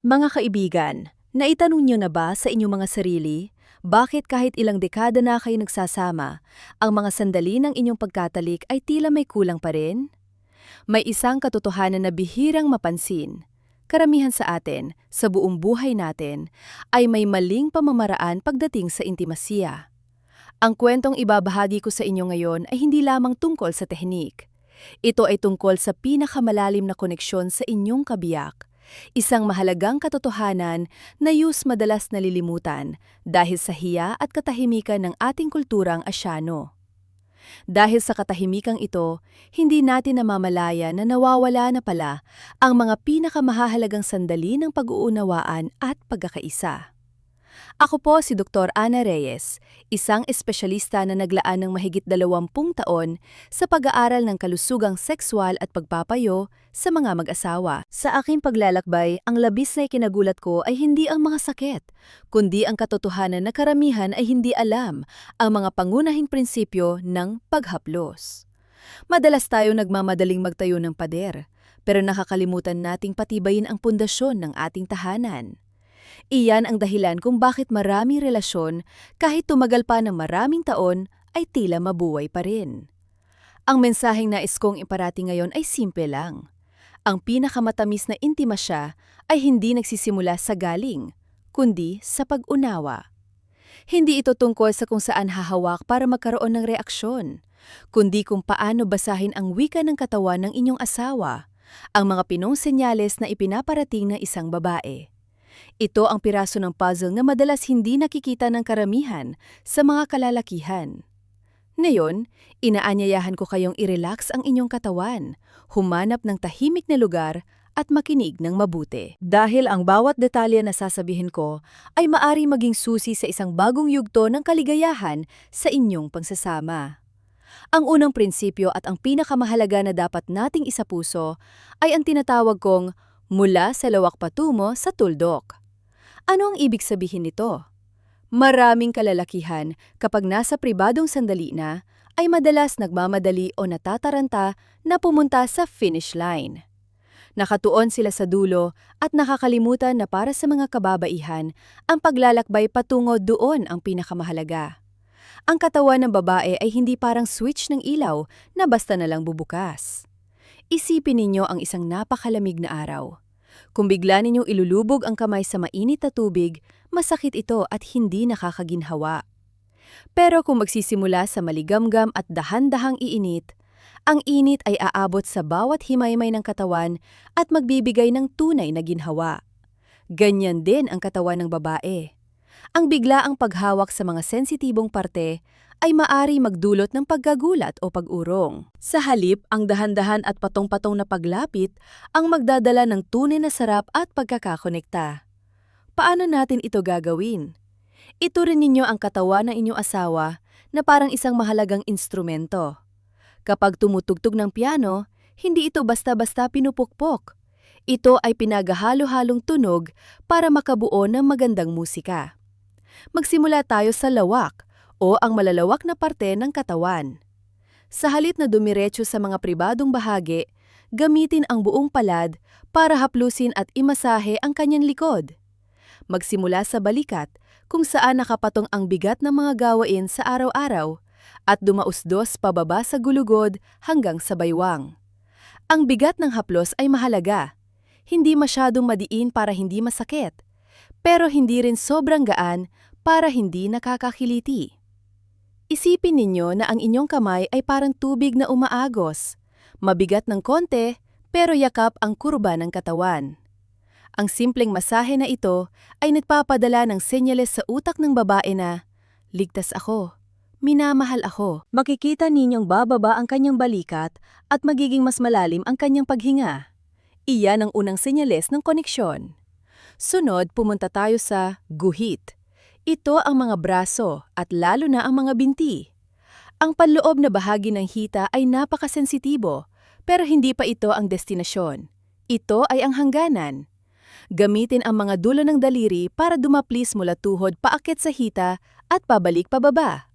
Mga kaibigan, naitanong niyo na ba sa inyong mga sarili, bakit kahit ilang dekada na kayo nagsasama, ang mga sandali ng inyong pagkatalik ay tila may kulang pa rin? May isang katotohanan na bihirang mapansin. Karamihan sa atin, sa buong buhay natin, ay may maling pamamaraan pagdating sa intimasiya. Ang kwentong ibabahagi ko sa inyo ngayon ay hindi lamang tungkol sa tehnik. Ito ay tungkol sa pinakamalalim na koneksyon sa inyong kabiyak. Isang mahalagang katotohanan na madalas nalilimutan dahil sa hiya at katahimikan ng ating kulturang Asyano. Dahil sa katahimikang ito, hindi natin namamalaya na nawawala na pala ang mga pinakamahalagang sandali ng pag-uunawaan at pagkakaisa. Ako po si Dr. Ana Reyes, isang espesyalista na naglaan ng mahigit 20 taon sa pag-aaral ng kalusugang sexual at pagpapayo sa mga mag-asawa. Sa aking paglalakbay, ang labis na ikinagulat ko ay hindi ang mga sakit, kundi ang katotohanan na karamihan ay hindi alam ang mga pangunahing prinsipyo ng paghaplos. Madalas tayo nagmamadaling magtayo ng pader, pero nakakalimutan nating patibayin ang pundasyon ng ating tahanan. Iyan ang dahilan kung bakit maraming relasyon, kahit tumagal pa ng maraming taon, ay tila mabuhay pa rin. Ang mensaheng nais kong iparating ngayon ay simple lang. Ang pinakamatamis na intimasya ay hindi nagsisimula sa galing, kundi sa pag-unawa. Hindi ito tungkol sa kung saan hahawak para magkaroon ng reaksyon, kundi kung paano basahin ang wika ng katawan ng inyong asawa, ang mga pinong senyales na ipinaparating ng isang babae. Ito ang piraso ng puzzle na madalas hindi nakikita ng karamihan sa mga kalalakihan. Ngayon, inaanyayahan ko kayong i-relax ang inyong katawan, humanap ng tahimik na lugar at makinig ng mabuti. Dahil ang bawat detalye na sasabihin ko ay maari maging susi sa isang bagong yugto ng kaligayahan sa inyong pagsasama. Ang unang prinsipyo at ang pinakamahalaga na dapat nating isapuso ay ang tinatawag kong mula sa lawak patungo sa tuldok. Ano ang ibig sabihin nito? Maraming kalalakihan, kapag nasa pribadong sandali na, ay madalas nagmamadali o natataranta na pumunta sa finish line. Nakatuon sila sa dulo at nakakalimutan na para sa mga kababaihan, ang paglalakbay patungo doon ang pinakamahalaga. Ang katawan ng babae ay hindi parang switch ng ilaw na basta na lang bubukas. Isipin ninyo ang isang napakalamig na araw. Kung bigla ninyong ilulubog ang kamay sa mainit na tubig, masakit ito at hindi nakakaginhawa. Pero kung magsisimula sa maligamgam at dahan-dahang iinit, ang init ay aabot sa bawat himaymay ng katawan at magbibigay ng tunay na ginhawa. Ganyan din ang katawan ng babae. Ang biglaang paghawak sa mga sensitibong parte ay maari magdulot ng pagkagulat o pag-urong. Sa halip, ang dahan-dahan at patong-patong na paglapit ang magdadala ng tunay na sarap at pagkakakonekta. Paano natin ito gagawin? Iturin ninyo ang katawan ng inyong asawa na parang isang mahalagang instrumento. Kapag tumutugtog ng piano, hindi ito basta-basta pinupukpok. Ito ay pinaghalo-halong tunog para makabuo ng magandang musika. Magsimula tayo sa lawak o ang malalawak na parte ng katawan. Sa halip na dumiretso sa mga pribadong bahagi, gamitin ang buong palad para haplusin at imasahe ang kanyang likod. Magsimula sa balikat kung saan nakapatong ang bigat ng mga gawain sa araw-araw at dumausdos pababa sa gulugod hanggang sa baywang. Ang bigat ng haplos ay mahalaga. Hindi masyadong madiin para hindi masakit, pero hindi rin sobrang gaan para hindi nakakakiliti. Isipin ninyo na ang inyong kamay ay parang tubig na umaagos. Mabigat ng konti, pero yakap ang kurba ng katawan. Ang simpleng masahe na ito ay nagpapadala ng senyales sa utak ng babae na, ligtas ako, minamahal ako. Makikita ninyong bababa ang kanyang balikat at magiging mas malalim ang kanyang paghinga. Iyan ang unang senyales ng koneksyon. Sunod, pumunta tayo sa guhit. Ito ang mga braso at lalo na ang mga binti. Ang panloob na bahagi ng hita ay napakasensitibo, pero hindi pa ito ang destinasyon. Ito ay ang hangganan. Gamitin ang mga dulo ng daliri para dumaplis mula tuhod paakyat sa hita at pabalik pababa.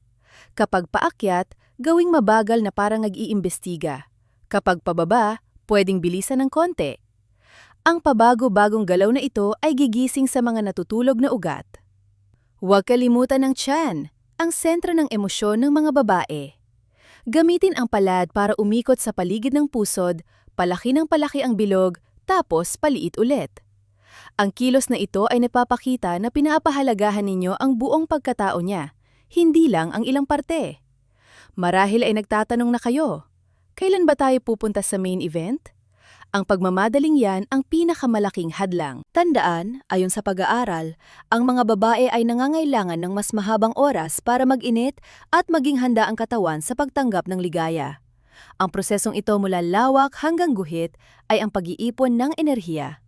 Kapag paakyat, gawing mabagal na parang nag-iimbestiga. Kapag pababa, pwedeng bilisan ng konti. Ang pabago-bagong galaw na ito ay gigising sa mga natutulog na ugat. Huwag kalimutan ng tiyan, ang sentro ng emosyon ng mga babae. Gamitin ang palad para umikot sa paligid ng pusod, palaki ng palaki ang bilog, tapos paliit ulit. Ang kilos na ito ay nagpapakita na pinapahalagahan ninyo ang buong pagkatao niya, hindi lang ang ilang parte. Marahil ay nagtatanong na kayo, kailan ba tayo pupunta sa main event? Ang pagmamadaling yan ang pinakamalaking hadlang. Tandaan, ayon sa pag-aaral, ang mga babae ay nangangailangan ng mas mahabang oras para mag-init at maging handa ang katawan sa pagtanggap ng ligaya. Ang prosesong ito mula lawak hanggang guhit ay ang pag-iipon ng enerhiya.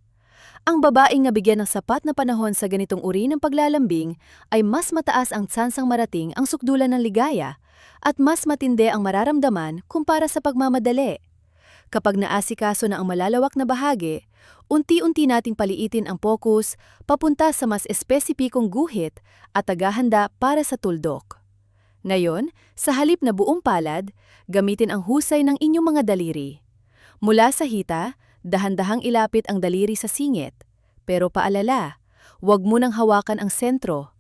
Ang babaeng nabigyan ng sapat na panahon sa ganitong uri ng paglalambing ay mas mataas ang tsansang marating ang sukdulan ng ligaya at mas matindi ang mararamdaman kumpara sa pagmamadali. Kapag naasikaso na ang malalawak na bahagi, unti-unti nating paliitin ang focus papunta sa mas espesipikong guhit at tagahanda para sa tuldok. Ngayon, sa halip na buong palad, gamitin ang husay ng inyong mga daliri. Mula sa hita, dahan-dahang ilapit ang daliri sa singit. Pero paalala, huwag munang hawakan ang sentro.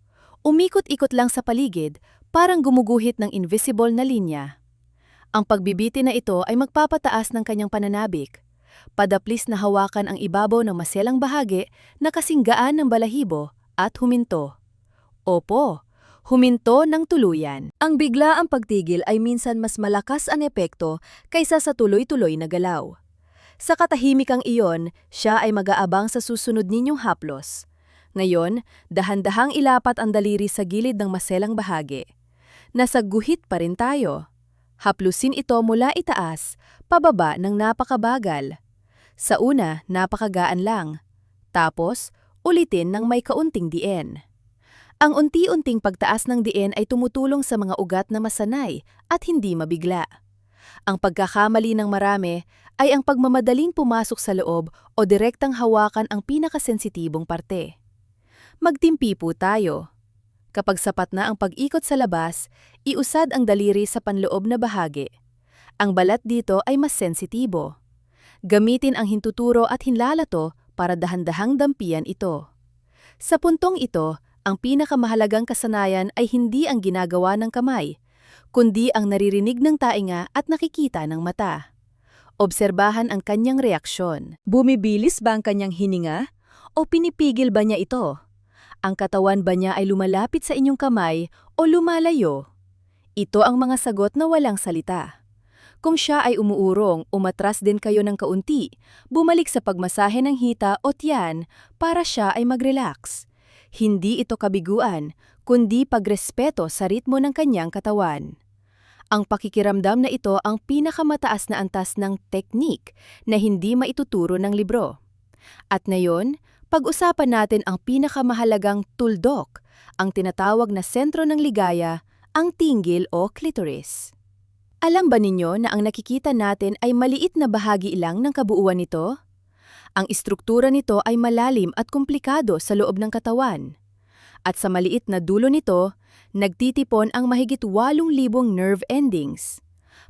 Umikot-ikot lang sa paligid, parang gumuguhit ng invisible na linya. Ang pagbibiti na ito ay magpapataas ng kanyang pananabik. Padaplis na hawakan ang ibabaw ng maselang bahagi na kasing gaan ng balahibo at huminto. Opo, huminto ng tuluyan. Ang biglaang pagtigil ay minsan mas malakas ang epekto kaysa sa tuloy-tuloy na galaw. Sa katahimikang iyon, siya ay mag-aabang sa susunod ninyong haplos. Ngayon, dahan-dahang ilapat ang daliri sa gilid ng maselang bahagi. Nasa guhit pa rin tayo. Haplusin ito mula itaas, pababa ng napakabagal. Sa una, napakagaan lang. Tapos, ulitin ng may kaunting diin. Ang unti-unting pagtaas ng diin ay tumutulong sa mga ugat na masanay at hindi mabigla. Ang pagkakamali ng marami ay ang pagmamadaling pumasok sa loob o direktang hawakan ang pinakasensitibong parte. Magtimpi po tayo. Kapag sapat na ang pag-ikot sa labas, iusad ang daliri sa panloob na bahagi. Ang balat dito ay mas sensitibo. Gamitin ang hintuturo at hinlalato para dahan-dahang dampian ito. Sa puntong ito, ang pinakamahalagang kasanayan ay hindi ang ginagawa ng kamay, kundi ang naririnig ng tainga at nakikita ng mata. Obserbahan ang kanyang reaksyon. Bumibilis ba ang kanyang hininga? O pinipigil ba niya ito? Ang katawan ba niya ay lumalapit sa inyong kamay o lumalayo? Ito ang mga sagot na walang salita. Kung siya ay umuurong, umatras din kayo ng kaunti, bumalik sa pagmasahe ng hita o tiyan para siya ay mag-relax. Hindi ito kabiguan, kundi pagrespeto sa ritmo ng kanyang katawan. Ang pakikiramdam na ito ang pinakamataas na antas ng teknik na hindi maituturo ng libro. At ngayon, pag-usapan natin ang pinakamahalagang tuldok, ang tinatawag na sentro ng ligaya, ang tinggil o clitoris. Alam ba ninyo na ang nakikita natin ay maliit na bahagi lang ng kabuuan nito? Ang istruktura nito ay malalim at komplikado sa loob ng katawan. At sa maliit na dulo nito, nagtitipon ang mahigit 8,000 nerve endings.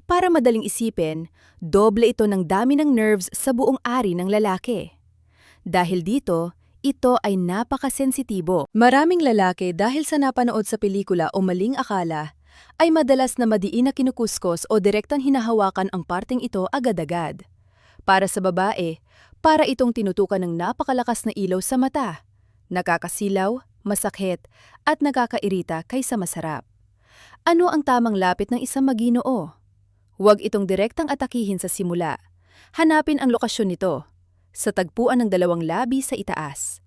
Para madaling isipin, doble ito ng dami ng nerves sa buong ari ng lalaki. Dahil dito, ito ay napakasensitibo. Maraming lalaki dahil sa napanood sa pelikula o maling akala, ay madalas na madiin na kinukuskos o direktang hinahawakan ang parteng ito agad-agad. Para sa babae, para itong tinutukan ng napakalakas na ilaw sa mata, nakakasilaw, masakit, at nakakairita kaysa masarap. Ano ang tamang lapit ng isang maginoo? Huwag itong direktang atakihin sa simula. Hanapin ang lokasyon nito, sa tagpuan ng dalawang labi sa itaas.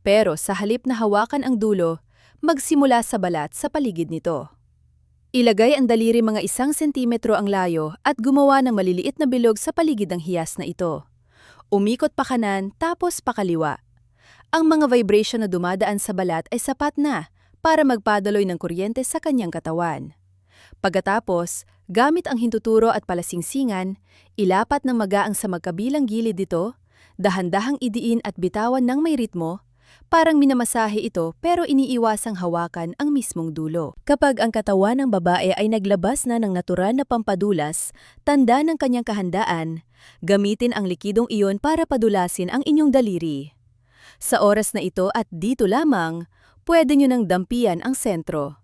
Pero sa halip na hawakan ang dulo, magsimula sa balat sa paligid nito. Ilagay ang daliri mga 1 sentimetro ang layo at gumawa ng maliliit na bilog sa paligid ng hiyas na ito. Umikot pa kanan tapos pakaliwa. Ang mga vibration na dumadaan sa balat ay sapat na para magpadaloy ng kuryente sa kanyang katawan. Pagkatapos, gamit ang hintuturo at palasingsingan, ilapat ng magaang sa magkabilang gilid dito, dahan-dahang idiin at bitawan ng may ritmo, parang minamasahe ito pero iniiwasang hawakan ang mismong dulo. Kapag ang katawan ng babae ay naglabas na ng natural na pampadulas, tanda ng kanyang kahandaan, Gamitin ang likidong iyon para padulasin ang inyong daliri. Sa oras na ito at dito lamang, pwede nyo nang dampian ang sentro.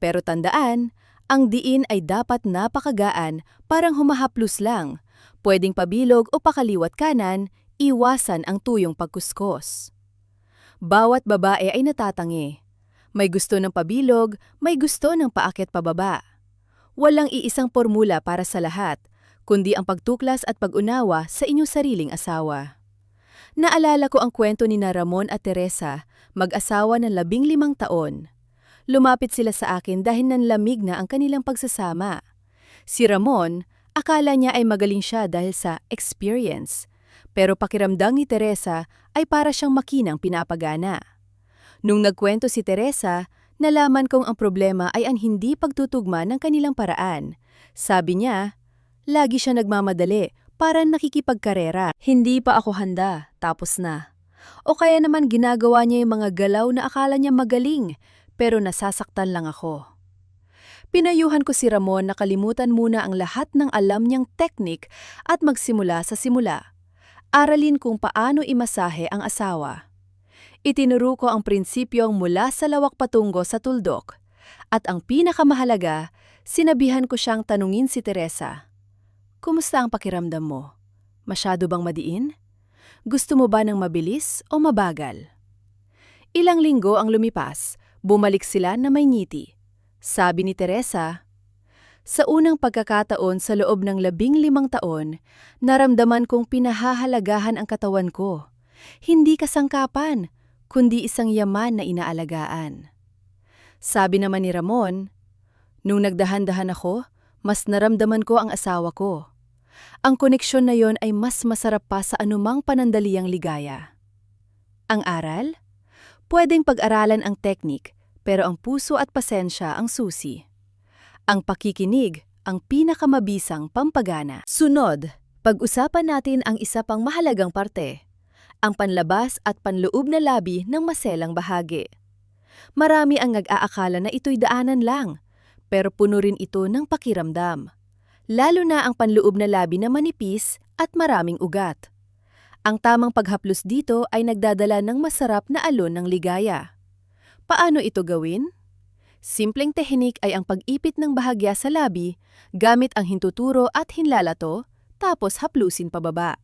Pero tandaan, ang diin ay dapat napakagaan, parang humahaplos lang. Pwedeng pabilog o pakaliwat kanan, iwasan ang tuyong pagkuskos. Bawat babae ay natatangi. May gusto ng pabilog, may gusto ng paakyat pababa. Walang iisang formula para sa lahat, kundi ang pagtuklas at pag-unawa sa inyong sariling asawa. Naalala ko ang kwento ni na Ramon at Teresa, mag-asawa ng 15 taon. Lumapit sila sa akin dahil nanlamig na ang kanilang pagsasama. Si Ramon, akala niya ay magaling siya dahil sa experience, pero pakiramdam ni Teresa ay para siyang makinang pinapagana. Nung nagkwento si Teresa, nalaman kong ang problema ay ang hindi pagtutugma ng kanilang paraan. Sabi niya, lagi siya nagmamadali, parang nakikipagkarera. Hindi pa ako handa, tapos na. O kaya naman ginagawa niya yung mga galaw na akala niya magaling, pero nasasaktan lang ako. Pinayuhan ko si Ramon na kalimutan muna ang lahat ng alam niyang teknik at magsimula sa simula. Aralin kung paano imasahe ang asawa. Itinuro ko ang prinsipyong mula sa lawak patungo sa tuldok. At ang pinakamahalaga, sinabihan ko siyang tanungin si Teresa. Kumusta ang pakiramdam mo? Masyado bang madiin? Gusto mo ba ng mabilis o mabagal? Ilang linggo ang lumipas, bumalik sila na may ngiti. Sabi ni Teresa, sa unang pagkakataon sa loob ng 15 taon, naramdaman kong pinahahalagahan ang katawan ko. Hindi kasangkapan, kundi isang yaman na inaalagaan. Sabi naman ni Ramon, nung nagdahan-dahan ako, mas naramdaman ko ang asawa ko. Ang koneksyon na yon ay mas masarap pa sa anumang panandaliang ligaya. Ang aral? Pwedeng pag-aralan ang teknik, pero ang puso at pasensya ang susi. Ang pakikinig, ang pinakamabisang pampagana. Sunod, pag-usapan natin ang isa pang mahalagang parte, ang panlabas at panloob na labi ng maselang bahagi. Marami ang nag-aakala na ito'y daanan lang, pero puno rin ito ng pakiramdam. Lalo na ang panloob na labi na manipis at maraming ugat. Ang tamang paghaplos dito ay nagdadala ng masarap na alon ng ligaya. Paano ito gawin? Simpleng tehnik ay ang pag-ipit ng bahagya sa labi gamit ang hintuturo at hinlalato, tapos haplusin pababa.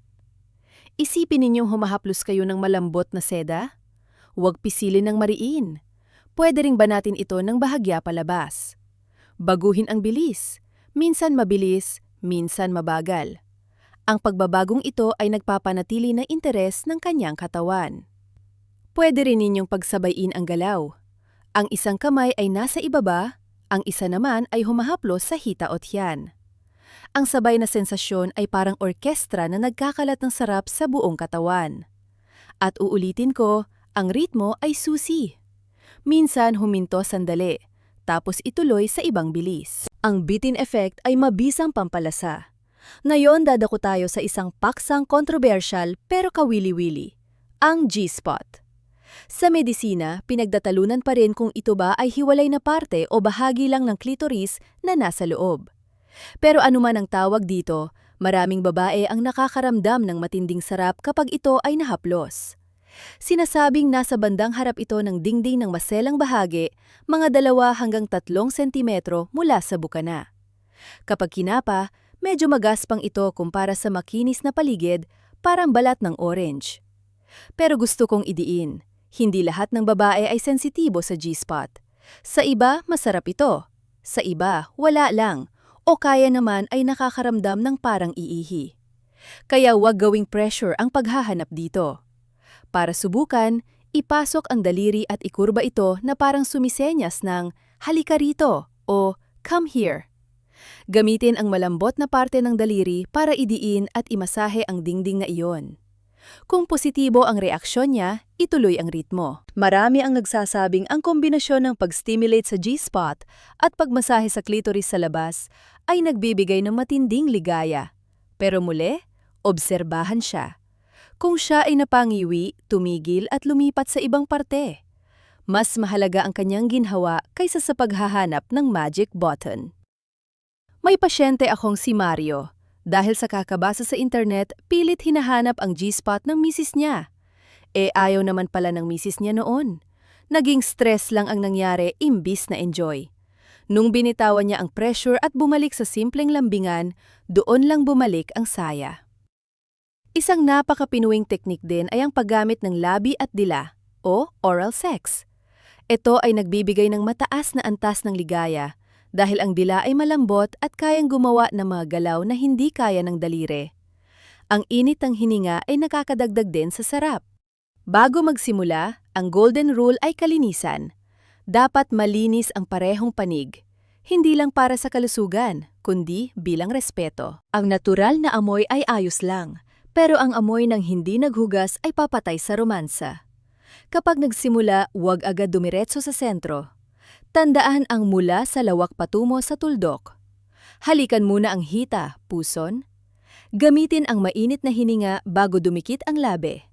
Isipin ninyong humahaplos kayo ng malambot na seda? Huwag pisilin ng mariin. Pwede ring banatin ito ng bahagya palabas. Baguhin ang bilis. Minsan mabilis, minsan mabagal. Ang pagbabagong ito ay nagpapanatili ng interes ng kanyang katawan. Pwede rin ninyong pagsabayin ang galaw. Ang isang kamay ay nasa ibaba, ang isa naman ay humahaplos sa hita o tiyan. Ang sabay na sensasyon ay parang orkestra na nagkakalat ng sarap sa buong katawan. At uulitin ko, ang ritmo ay susi. Minsan huminto sandali, tapos ituloy sa ibang bilis. Ang bitin effect ay mabisang pampalasa. Ngayon dadako tayo sa isang paksang kontrobersyal pero kawili-wili, ang G-spot. Sa medisina, pinagdatalunan pa rin kung ito ba ay hiwalay na parte o bahagi lang ng klitoris na nasa loob. Pero anuman ang tawag dito, maraming babae ang nakakaramdam ng matinding sarap kapag ito ay nahaplos. Sinasabing nasa bandang harap ito ng dingding ng maselang bahagi, mga 2 hanggang 3 sentimetro mula sa bukana. Kapag kinapa, medyo magaspang ito kumpara sa makinis na paligid, parang balat ng orange. Pero gusto kong idiin, hindi lahat ng babae ay sensitibo sa G-spot. Sa iba, masarap ito. Sa iba, wala lang. O kaya naman ay nakakaramdam ng parang iihi. Kaya huwag gawing pressure ang paghahanap dito. Para subukan, ipasok ang daliri at ikurba ito na parang sumisenyas ng halika rito o come here. Gamitin ang malambot na parte ng daliri para idiin at imasahe ang dingding na iyon. Kung positibo ang reaksyon niya, ituloy ang ritmo. Marami ang nagsasabing ang kombinasyon ng pag-stimulate sa G-spot at pagmasahe sa klitoris sa labas ay nagbibigay ng matinding ligaya. Pero muli, obserbahan siya. Kung siya ay napangiwi, tumigil at lumipat sa ibang parte. Mas mahalaga ang kanyang ginhawa kaysa sa paghahanap ng magic button. May pasyente akong si Mario. Dahil sa kakabasa sa internet, pilit hinahanap ang G-spot ng misis niya. Ayaw naman pala ng misis niya noon. Naging stress lang ang nangyari imbis na enjoy. Nung binitawan niya ang pressure at bumalik sa simpleng lambingan, doon lang bumalik ang saya. Isang napaka-Pinuwing teknik din ay ang paggamit ng labi at dila o oral sex. Ito ay nagbibigay ng mataas na antas ng ligaya dahil ang dila ay malambot at kayang gumawa ng mga galaw na hindi kaya ng daliri. Ang init ng hininga ay nakakadagdag din sa sarap. Bago magsimula, ang golden rule ay kalinisan. Dapat malinis ang parehong panig, hindi lang para sa kalusugan, kundi bilang respeto. Ang natural na amoy ay ayos lang, pero ang amoy ng hindi naghugas ay papatay sa romansa. Kapag nagsimula, huwag agad dumiretso sa sentro. Tandaan ang mula sa lawak patungo sa tuldok. Halikan muna ang hita, puson. Gamitin ang mainit na hininga bago dumikit ang labi.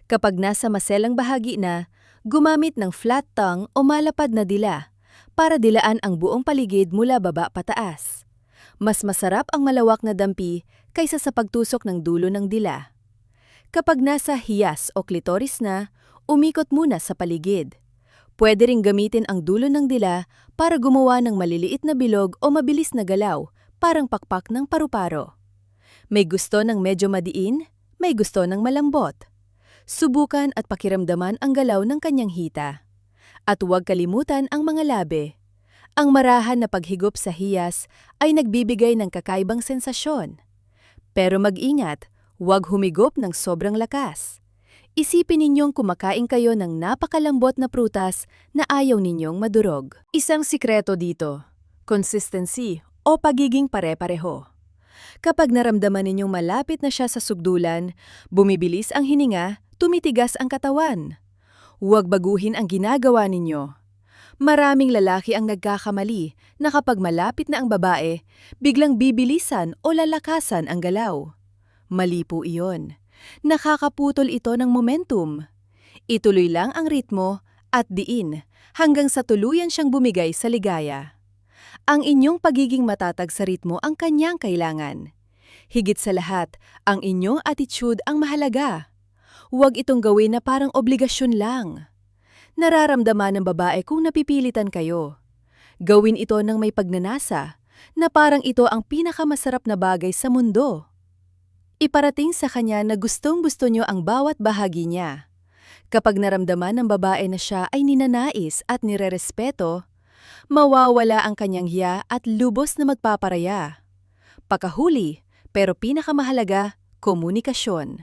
Kapag nasa maselang bahagi na, gumamit ng flat tongue o malapad na dila para dilaan ang buong paligid mula baba pataas. Mas masarap ang malawak na dampi kaysa sa pagtusok ng dulo ng dila. Kapag nasa hiyas o klitoris na, umikot muna sa paligid. Pwede ring gamitin ang dulo ng dila para gumawa ng maliliit na bilog o mabilis na galaw, parang pakpak ng paru-paro. May gusto ng medyo madiin, may gusto ng malambot. Subukan at pakiramdaman ang galaw ng kanyang hita. At huwag kalimutan ang mga labi. Ang marahan na paghigop sa hiyas ay nagbibigay ng kakaibang sensasyon. Pero mag-ingat, huwag humigop ng sobrang lakas. Isipin ninyong kumakain kayo ng napakalambot na prutas na ayaw ninyong madurog. Isang sikreto dito, consistency o pagiging pare-pareho. Kapag naramdaman ninyong malapit na siya sa sugdulan, bumibilis ang hininga, tumitigas ang katawan. Huwag baguhin ang ginagawa ninyo. Maraming lalaki ang nagkakamali na kapag malapit na ang babae, biglang bibilisan o lalakasan ang galaw. Mali po iyon. Nakakaputol ito ng momentum. Ituloy lang ang ritmo at diin hanggang sa tuluyan siyang bumigay sa ligaya. Ang inyong pagiging matatag sa ritmo ang kanyang kailangan. Higit sa lahat, ang inyong attitude ang mahalaga. Huwag itong gawin na parang obligasyon lang. Nararamdaman ng babae kung napipilitan kayo. Gawin ito ng may pagnanasa, na parang ito ang pinakamasarap na bagay sa mundo. Iparating sa kanya na gustong-gusto nyo ang bawat bahagi niya. Kapag naramdaman ng babae na siya ay ninanais at nirerespeto, mawawala ang kanyang hiya at lubos na magpaparaya. Pakahuli, pero pinakamahalaga, komunikasyon.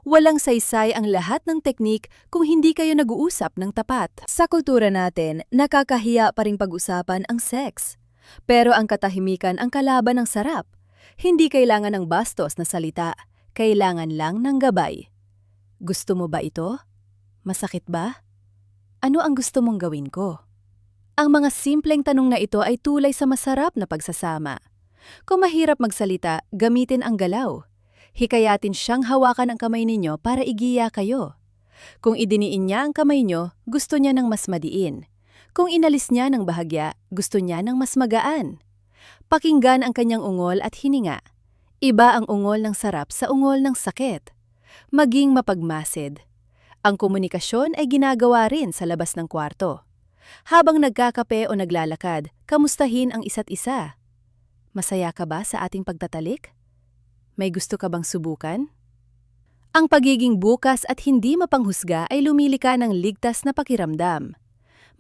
Walang saysay ang lahat ng teknik kung hindi kayo nag-uusap ng tapat. Sa kultura natin, nakakahiya pa ring pag-usapan ang sex. Pero ang katahimikan ang kalaban ng sarap. Hindi kailangan ng bastos na salita, kailangan lang ng gabay. Gusto mo ba ito? Masakit ba? Ano ang gusto mong gawin ko? Ang mga simpleng tanong na ito ay tulay sa masarap na pagsasama. Kung mahirap magsalita, gamitin ang galaw. Hikayatin siyang hawakan ang kamay ninyo para igiya kayo. Kung idiniin niya ang kamay nyo, gusto niya ng mas madiin. Kung inalis niya ng bahagya, gusto niya ng mas magaan. Pakinggan ang kanyang ungol at hininga. Iba ang ungol ng sarap sa ungol ng sakit. Maging mapagmasid. Ang komunikasyon ay ginagawa rin sa labas ng kwarto. Habang nagkakape o naglalakad, kamustahin ang isa't isa. Masaya ka ba sa ating pagtatalik? May gusto ka bang subukan? Ang pagiging bukas at hindi mapanghusga ay lumilika ng ligtas na pakiramdam.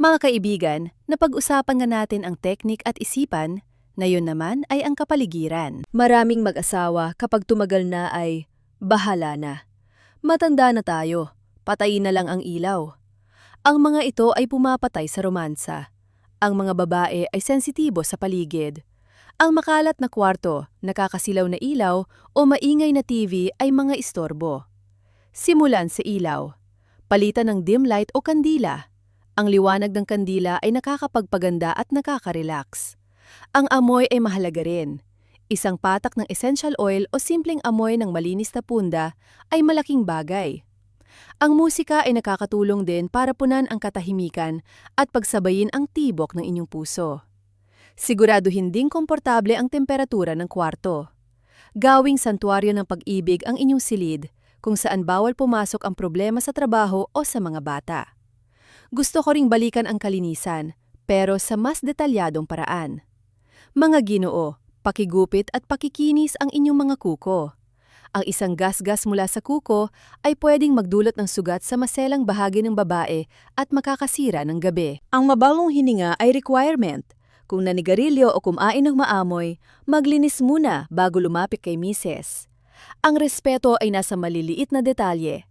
Mga kaibigan, napag-usapan nga natin ang teknik at isipan, na yun naman ay ang kapaligiran. Maraming mag-asawa kapag tumagal na ay, bahala na. Matanda na tayo, patayin na lang ang ilaw. Ang mga ito ay pumapatay sa romansa. Ang mga babae ay sensitibo sa paligid. Ang makalat na kwarto, nakakasilaw na ilaw o maingay na TV ay mga istorbo. Simulan sa ilaw. Palitan ng dim light o kandila. Ang liwanag ng kandila ay nakakapagpaganda at nakaka-relax. Ang amoy ay mahalaga rin. Isang patak ng essential oil o simpleng amoy ng malinis na punda ay malaking bagay. Ang musika ay nakakatulong din para punan ang katahimikan at pagsabayin ang tibok ng inyong puso. Siguraduhin ding komportable ang temperatura ng kwarto. Gawing santuaryo ng pag-ibig ang inyong silid, kung saan bawal pumasok ang problema sa trabaho o sa mga bata. Gusto ko ring balikan ang kalinisan, pero sa mas detalyadong paraan. Mga Ginoo, pakigupit at pakikinis ang inyong mga kuko. Ang isang gasgas mula sa kuko ay pwedeng magdulot ng sugat sa maselang bahagi ng babae at makakasira ng gabi. Ang mabalong hininga ay requirement. Kung nanigarilyo o kumain ng maamoy, maglinis muna bago lumapit kay misis. Ang respeto ay nasa maliliit na detalye.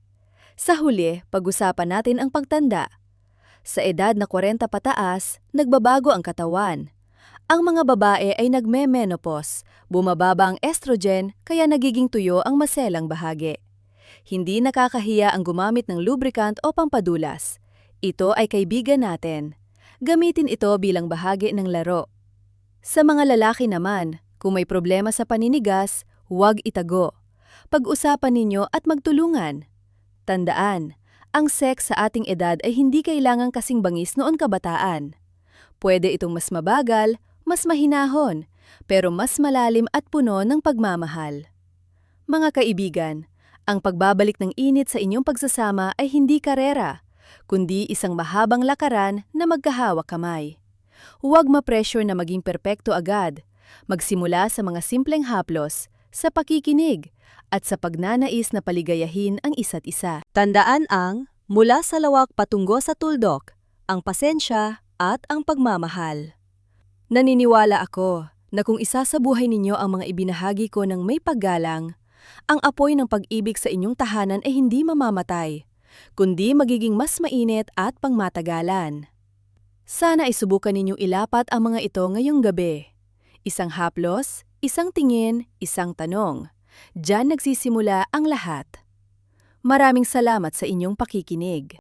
Sa huli, pag-usapan natin ang pagtanda. Sa edad na 40 pataas, nagbabago ang katawan. Ang mga babae ay nagme-menopause, bumababa ang estrogen kaya nagiging tuyo ang maselang bahagi. Hindi nakakahiya ang gumamit ng lubricant o pampadulas. Ito ay kaibigan natin. Gamitin ito bilang bahagi ng laro. Sa mga lalaki naman, kung may problema sa paninigas, huwag itago. Pag-usapan ninyo at magtulungan. Tandaan, ang sex sa ating edad ay hindi kailangang kasing bangis noon kabataan. Pwede itong mas mabagal, mas mahinahon, pero mas malalim at puno ng pagmamahal. Mga kaibigan, ang pagbabalik ng init sa inyong pagsasama ay hindi karera, kundi isang mahabang lakaran na magkahawak kamay. Huwag ma-pressure na maging perpekto agad. Magsimula sa mga simpleng haplos, sa pakikinig, at sa pagnanais na paligayahin ang isa't isa. Tandaan ang mula sa lawak patungo sa tuldok, ang pasensya at ang pagmamahal. Naniniwala ako na kung isasabuhay ninyo ang mga ibinahagi ko ng may paggalang, ang apoy ng pag-ibig sa inyong tahanan ay hindi mamamatay, kundi magiging mas mainit at pangmatagalan. Sana isubukan ninyong ilapat ang mga ito ngayong gabi. Isang haplos, isang tingin, isang tanong. Diyan nagsisimula ang lahat. Maraming salamat sa inyong pakikinig.